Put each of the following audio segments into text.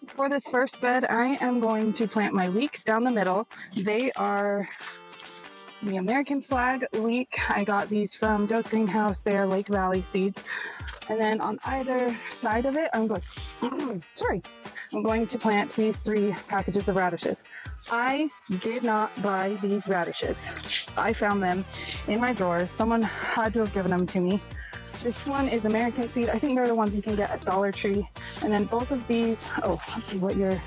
For this first bed, I am going to plant my leeks down the middle. They are the American flag leek. I got these from Joe's greenhouse. They are Lake Valley seeds. And then on either side of it, I'm going to plant these 3 packages of radishes. I did not buy these radishes. I found them in my drawer. Someone had to have given them to me. This one is American seed. I think they're the ones you can get at Dollar Tree. And then both of these, let's see what year.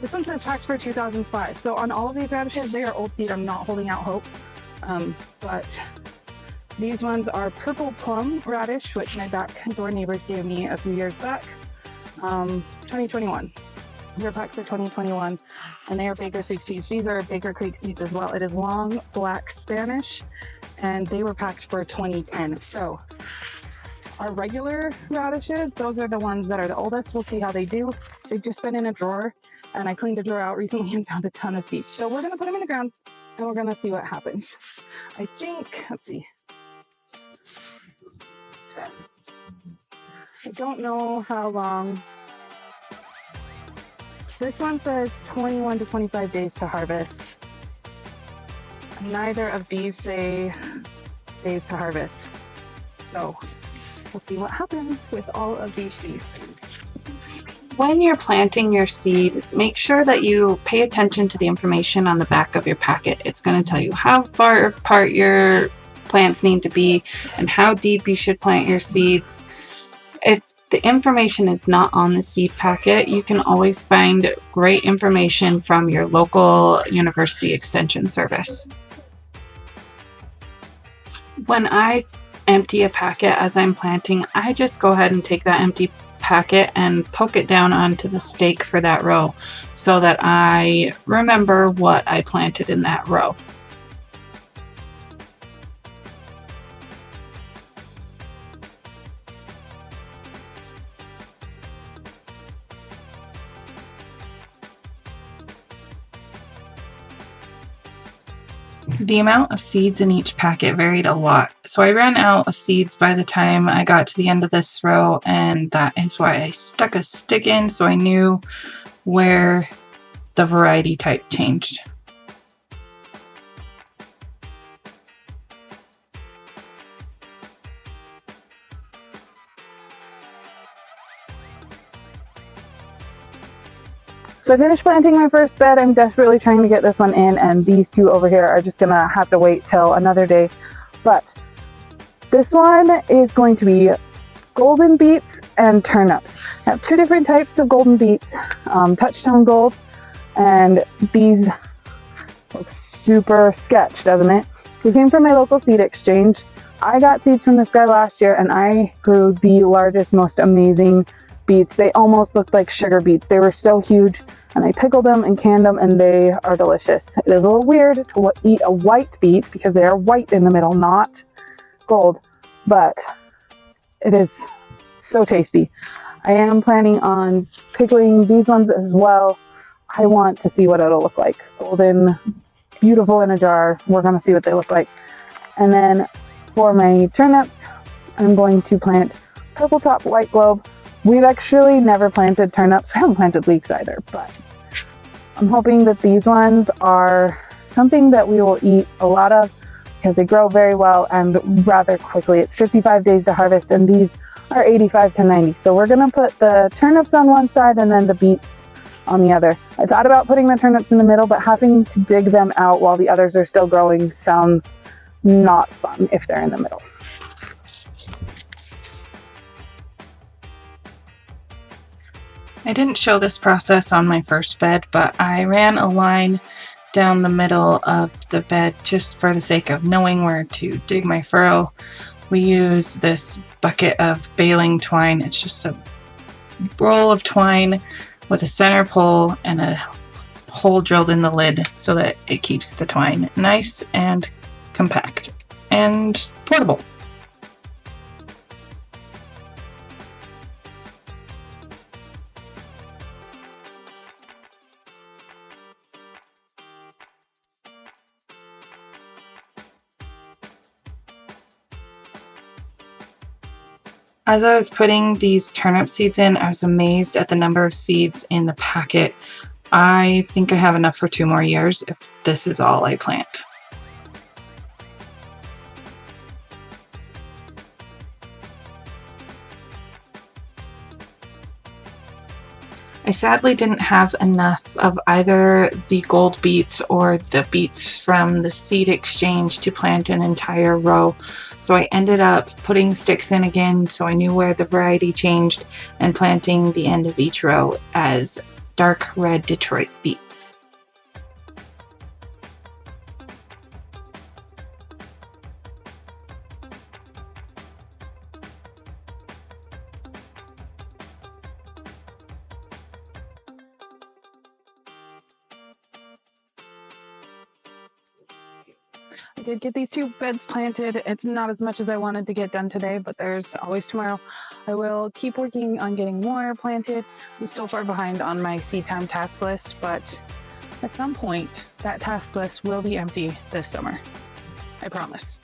This one says packed for 2005. So on all of these radishes, they are old seed. I'm not holding out hope. But these ones are purple plum radish, which my back door neighbors gave me a few years back. 2021. They're packed for 2021, and they are Baker Creek seeds. These are Baker Creek seeds as well. It is long black Spanish, and they were packed for 2010. So our regular radishes, those are the ones that are the oldest. We'll see how they do. They've just been in a drawer, and I cleaned a drawer out recently and found a ton of seeds. So we're gonna put them in the ground, and we're gonna see what happens. I think, let's see. I don't know how long. This one says 21 to 25 days to harvest. Neither of these say days to harvest. So we'll see what happens with all of these seeds. When you're planting your seeds, make sure that you pay attention to the information on the back of your packet. It's going to tell you how far apart your plants need to be and how deep you should plant your seeds. If the information is not on the seed packet, you can always find great information from your local university extension service. When I empty a packet as I'm planting, I just go ahead and take that empty packet and poke it down onto the stake for that row so that I remember what I planted in that row. The amount of seeds in each packet varied a lot, so I ran out of seeds by the time I got to the end of this row, and that is why I stuck a stick in so I knew where the variety type changed. So I finished planting my first bed. I'm desperately trying to get this one in, and these 2 over here are just gonna have to wait till another day. But this one is going to be golden beets and turnips. I have 2 different types of golden beets, touchstone gold, and these look super sketch, doesn't it? We came from my local seed exchange. I got seeds from this guy last year, and I grew the largest, most amazing beets. They almost looked like sugar beets. They were so huge, and I pickled them and canned them, and they are delicious. It is a little weird to eat a white beet because they are white in the middle, not gold, but it is so tasty. I am planning on pickling these ones as well. I want to see what it'll look like. Golden, beautiful in a jar. We're gonna see what they look like. And then for my turnips, I'm going to plant purple top white globe. We've actually never planted turnips. We haven't planted leeks either, but I'm hoping that these ones are something that we will eat a lot of because they grow very well and rather quickly. It's 55 days to harvest, and these are 85 to 90. So we're gonna put the turnips on one side and then the beets on the other. I thought about putting the turnips in the middle, but having to dig them out while the others are still growing sounds not fun if they're in the middle. I didn't show this process on my first bed, but I ran a line down the middle of the bed just for the sake of knowing where to dig my furrow. We use this bucket of baling twine. It's just a roll of twine with a center pole and a hole drilled in the lid so that it keeps the twine nice and compact and portable. As I was putting these turnip seeds in, I was amazed at the number of seeds in the packet. I think I have enough for 2 more years if this is all I plant. I sadly didn't have enough of either the gold beets or the beets from the seed exchange to plant an entire row. So I ended up putting sticks in again so I knew where the variety changed and planting the end of each row as dark red Detroit beets. I did get these 2 beds planted. It's not as much as I wanted to get done today, but there's always tomorrow. I will keep working on getting more planted. I'm so far behind on my seed time task list, but at some point that task list will be empty this summer. I promise.